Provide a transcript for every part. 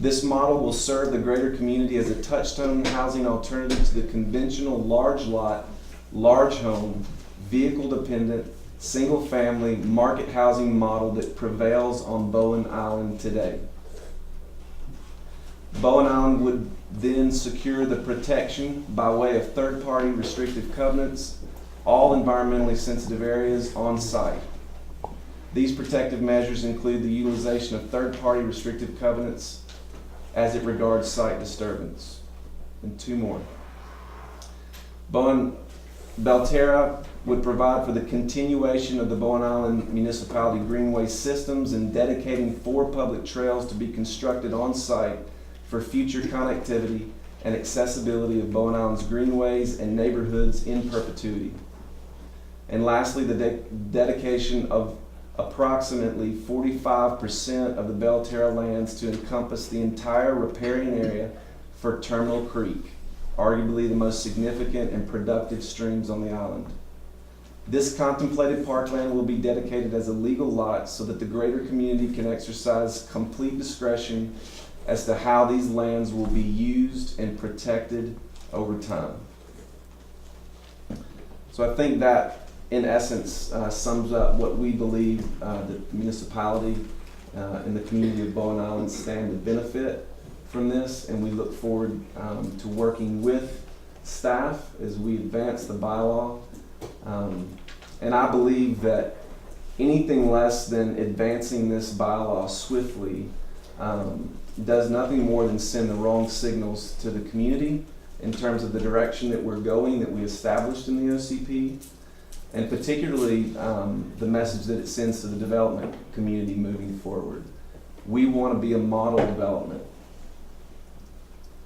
This model will serve the greater community as a touchstone housing alternative to the conventional large lot, large home, vehicle dependent, single family market housing model that prevails on Bowen Island today. Bowen Island would then secure the protection by way of third-party restrictive covenants, all environmentally sensitive areas on site. These protective measures include the utilization of third-party restrictive covenants as it regards site disturbance. And two more. Belterra would provide for the continuation of the Bowen Island Municipality Greenway systems and dedicating 4 public trails to be constructed on site for future connectivity and accessibility of Bowen Island's greenways and neighborhoods in perpetuity. And lastly, the dedication of approximately 45% of the Belterra lands to encompass the entire riparian area for Terminal Creek, arguably the most significant and productive streams on the island. This contemplated parkland will be dedicated as a legal lot so that the greater community can exercise complete discretion as to how these lands will be used and protected over time. So I think that, in essence, sums up what we believe the municipality and the community of Bowen Island stand to benefit from this, and we look forward to working with staff as we advance the bylaw. And I believe that anything less than advancing this bylaw swiftly does nothing more than send the wrong signals to the community in terms of the direction that we're going, that we established in the OCP, and particularly the message that it sends to the development community moving forward. We want to be a model development,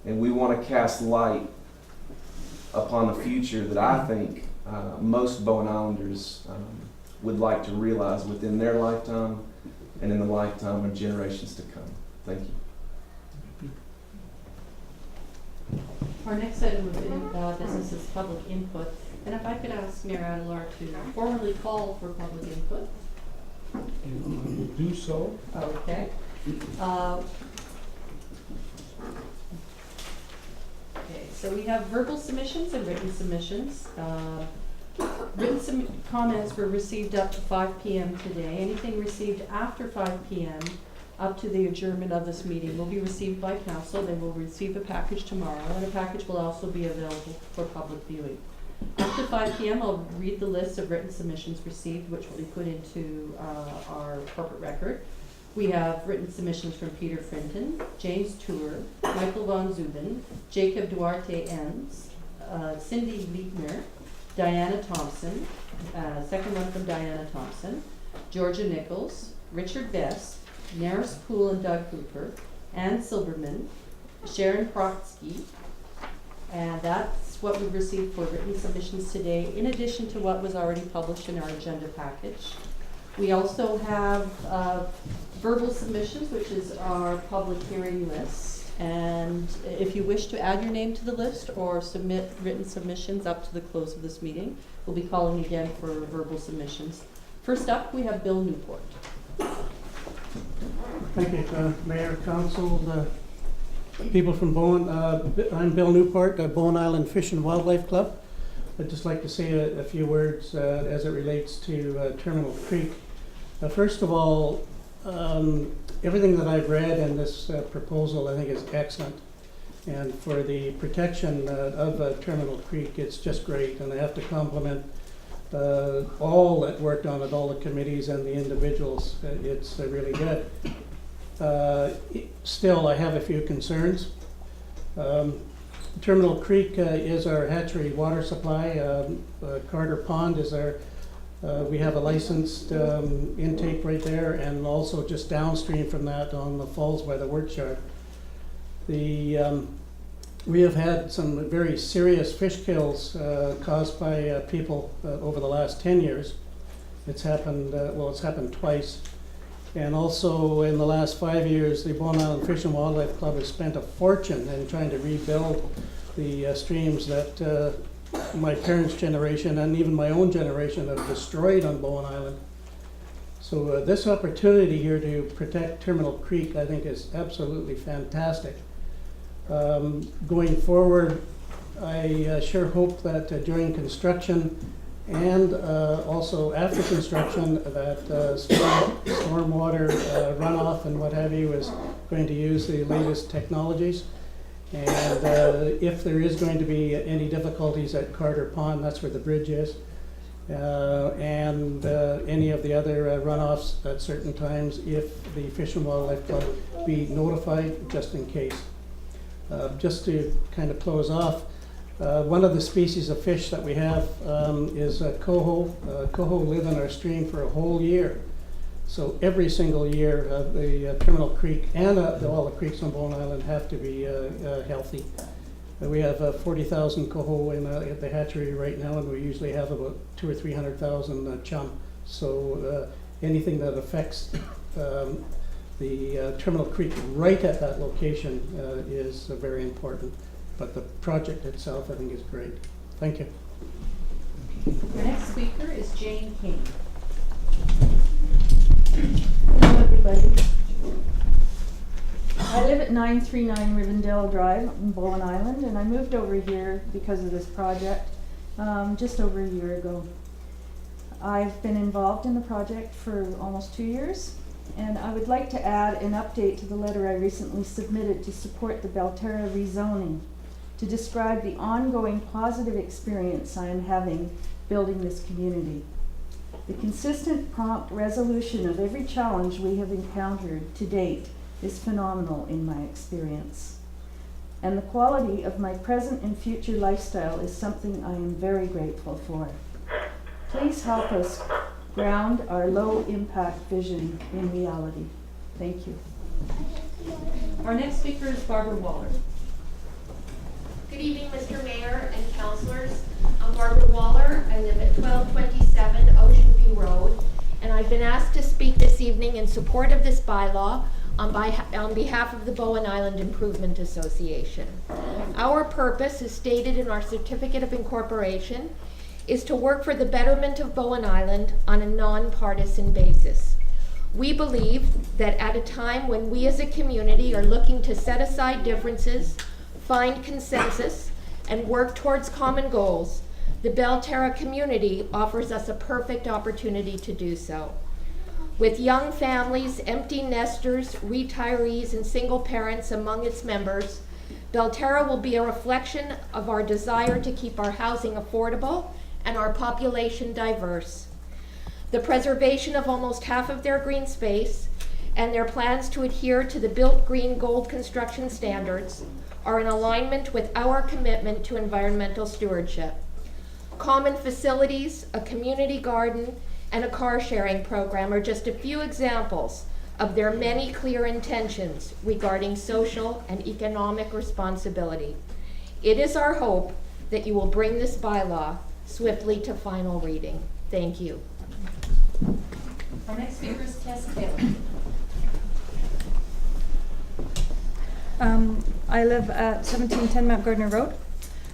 and we want to cast light upon a future that I think most Bowen Islanders would like to realize within their lifetime and in the lifetime of generations to come. Thank you. Our next item of business is public input. And if I could ask Mayor Adelar to formally call for public input. And I will do so. Okay. Okay, so we have verbal submissions and written submissions. Written comments were received up to 5 p.m. today. Anything received after 5 p.m. up to the adjournment of this meeting will be received by council. They will receive a package tomorrow, and a package will also be available for public viewing. After 5 p.m., I'll read the list of written submissions received, which will be put into our corporate record. We have written submissions from Peter Frinton, James Tour, Michael Von Zubin, Jacob Duarte Enns, Cindy Leitner, Diana Thompson, second one from Diana Thompson, Georgia Nichols, Richard Best, Naris Poole and Doug Hooper, Ann Silberman, Sharon Protsky, and that's what we've received for written submissions today, in addition to what was already published in our agenda package. We also have verbal submissions, which is our public hearing list. And if you wish to add your name to the list or submit written submissions up to the close of this meeting, we'll be calling again for verbal submissions. First up, we have Bill Newport. Thank you, Mayor, Council, the people from Bowen. I'm Bill Newport, Bowen Island Fish and Wildlife Club. I'd just like to say a few words as it relates to Terminal Creek. First of all, everything that I've read in this proposal I think is excellent. And for the protection of Terminal Creek, it's just great. And I have to compliment all that worked on it, all the committees and the individuals. It's really good. Still, I have a few concerns. Terminal Creek is our hatchery water supply. Carter Pond is our, we have a licensed intake right there, and also just downstream from that on the falls by the workshop. We have had some very serious fish kills caused by people over the last 10 years. It's happened, well, it's happened twice. And also in the last 5 years, the Bowen Island Fish and Wildlife Club has spent a fortune in trying to rebuild the streams that my parents' generation and even my own generation have destroyed on Bowen Island. So this opportunity here to protect Terminal Creek, I think, is absolutely fantastic. Going forward, I sure hope that during construction and also after construction, that stormwater runoff and what have you is going to use the latest technologies. And if there is going to be any difficulties at Carter Pond, that's where the bridge is, and any of the other runoffs at certain times, if the Fish and Wildlife Club be notified, just in case. Just to kind of close off, one of the species of fish that we have is coho. Coho live in our stream for a whole year. So every single year, the Terminal Creek and all the creeks on Bowen Island have to be healthy. We have 40,000 coho at the hatchery right now, and we usually have about 200,000 or 300,000 chum. So anything that affects the Terminal Creek right at that location is very important. But the project itself, I think, is great. Thank you. Our next speaker is Jane Kane. Hello everybody. I live at 939 Rivendell Drive in Bowen Island, and I moved over here because of this project just over a year ago. I've been involved in the project for almost 2 years, and I would like to add an update to the letter I recently submitted to support the Belterra rezoning, to describe the ongoing positive experience I am having building this community. The consistent, prompt resolution of every challenge we have encountered to date is phenomenal in my experience. And the quality of my present and future lifestyle is something I am very grateful for. Please help us ground our low impact vision in reality. Thank you. Our next speaker is Barbara Waller. Good evening, Mr. Mayor and councillors. I'm Barbara Waller. I live at 1227 Ocean View Road, and I've been asked to speak this evening in support of this bylaw on behalf of the Bowen Island Improvement Association. Our purpose, as stated in our Certificate of Incorporation, is to work for the betterment of Bowen Island on a non-partisan basis. We believe that at a time when we as a community are looking to set aside differences, find consensus, and work towards common goals, the Belterra community offers us a perfect opportunity to do so. With young families, empty nesters, retirees, and single parents among its members, Belterra will be a reflection of our desire to keep our housing affordable and our population diverse. The preservation of almost half of their green space and their plans to adhere to the Built Green Gold construction standards are in alignment with our commitment to environmental stewardship. Common facilities, a community garden, and a car sharing program are just a few examples of their many clear intentions regarding social and economic responsibility. It is our hope that you will bring this bylaw swiftly to final reading. Thank you. Our next speaker is Tess Taylor. I live at 1710 Mount Gardner Road.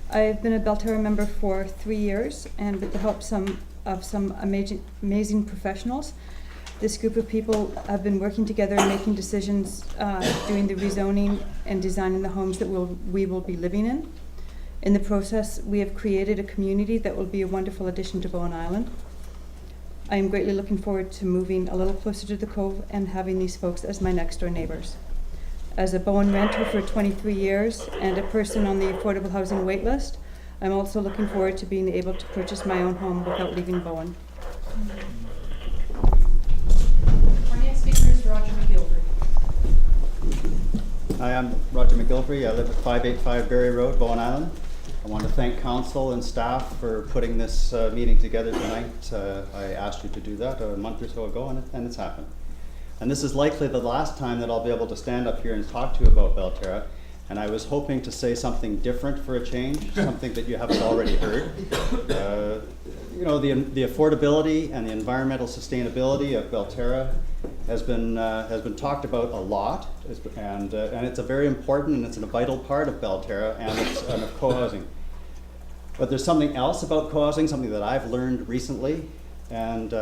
I've been a Belterra member for 3 years, and with the help of some amazing professionals, this group of people have been working together and making decisions, doing the rezoning and designing the homes that we will be living in. In the process, we have created a community that will be a wonderful addition to Bowen Island. I am greatly looking forward to moving a little closer to the Cove and having these folks as my next door neighbors. As a Bowen renter for 23 years and a person on the affordable housing wait list, I'm also looking forward to being able to purchase my own home without leaving Bowen. Our next speaker is Roger McGillivray. Hi, I'm Roger McGillivray. I live at 585 Berry Road, Bowen Island. I want to thank council and staff for putting this meeting together tonight. I asked you to do that a month or so ago, and it's happened. And this is likely the last time that I'll be able to stand up here and talk to you about Belterra. And I was hoping to say something different for a change, something that you haven't already heard. You know, the affordability and the environmental sustainability of Belterra has been talked about a lot, and it's a very important and it's a vital part of Belterra and of co-housing. But there's something else about co-housing, something that I've learned recently, and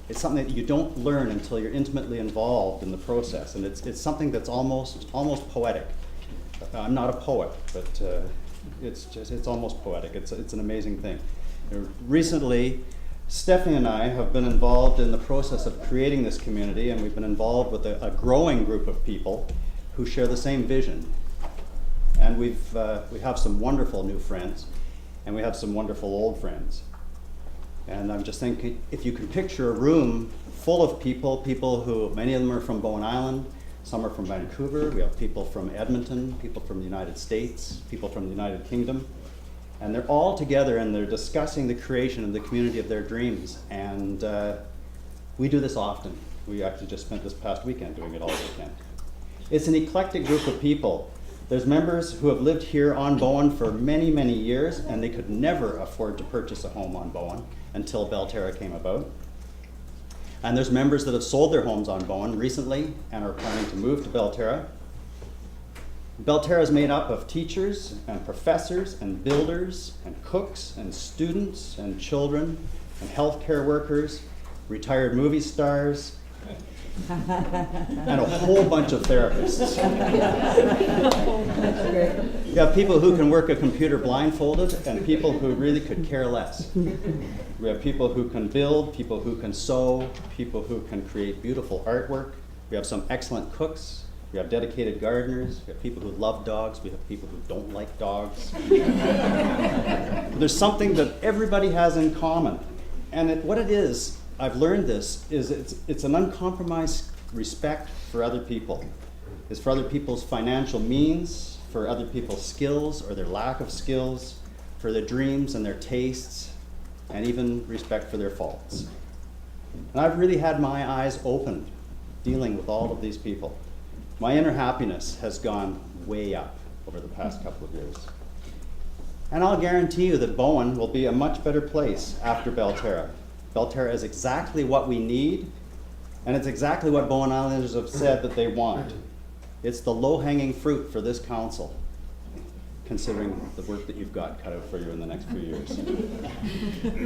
It's something that you don't learn until you're intimately involved in the process, and it's something that's almost poetic. I'm not a poet, but it's almost poetic. It's an amazing thing. Recently, Stephanie and I have been involved in the process of creating this community, and we've been involved with a growing group of people who share the same vision. And we have some wonderful new friends, and we have some wonderful old friends. And I'm just thinking, if you can picture a room full of people who, many of them are from Bowen Island, some are from Vancouver, we have people from Edmonton, people from the United States, people from the United Kingdom, and they're all together and they're discussing the creation of the community of their dreams. And we do this often. We actually just spent this past weekend doing it all weekend. It's an eclectic group of people. There's members who have lived here on Bowen for many, many years, and they could never afford to purchase a home on Bowen until Belterra came about. And there's members that have sold their homes on Bowen recently and are planning to move to Belterra. Belterra is made up of teachers and professors and builders and cooks and students and children and healthcare workers, retired movie stars, and a whole bunch of therapists. You have people who can work a computer blindfolded and people who really could care less. We have people who can build, people who can sew, people who can create beautiful artwork. We have some excellent cooks. We have dedicated gardeners. We have people who love dogs. We have people who don't like dogs. There's something that everybody has in common. And what it is, I've learned this, is it's an uncompromised respect for other people. It's for other people's financial means, for other people's skills or their lack of skills, for their dreams and their tastes, and even respect for their faults. And I've really had my eyes opened dealing with all of these people. My inner happiness has gone way up over the past couple of years. And I'll guarantee you that Bowen will be a much better place after Belterra. Belterra is exactly what we need, and it's exactly what Bowen Islanders have said that they want. It's the low-hanging fruit for this council, considering the work that you've got cut out for you in the next few years.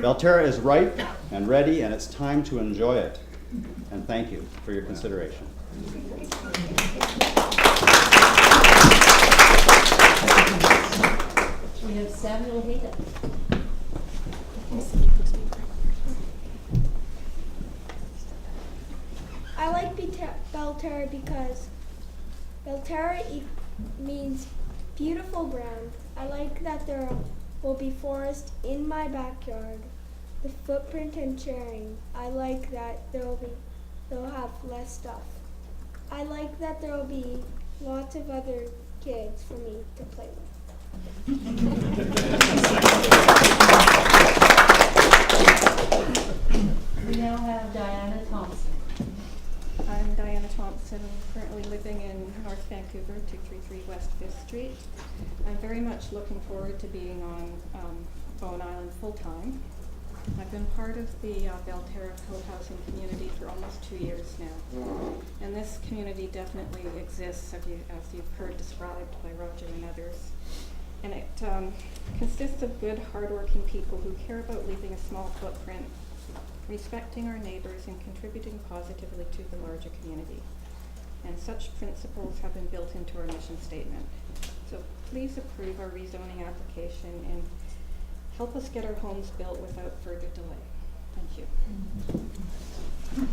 Belterra is ripe and ready, and it's time to enjoy it. And thank you for your consideration. We have Samuel Hayduk. I like Belterra because Belterra means beautiful ground. I like that there will be forest in my backyard. The footprint and sharing. I like that they'll have less stuff. I like that there will be lots of other kids for me to play with. We now have Diana Thompson. I'm Diana Thompson, currently living in North Vancouver, 233 West 5th Street. I'm very much looking forward to being on Bowen Island full-time. I've been part of the Belterra co-housing community for almost 2 years now. And this community definitely exists, as you've heard described by Roger and others. And it consists of good, hardworking people who care about leaving a small footprint, respecting our neighbors, and contributing positively to the larger community. And such principles have been built into our mission statement. So please approve our rezoning application and help us get our homes built without further delay. Thank you.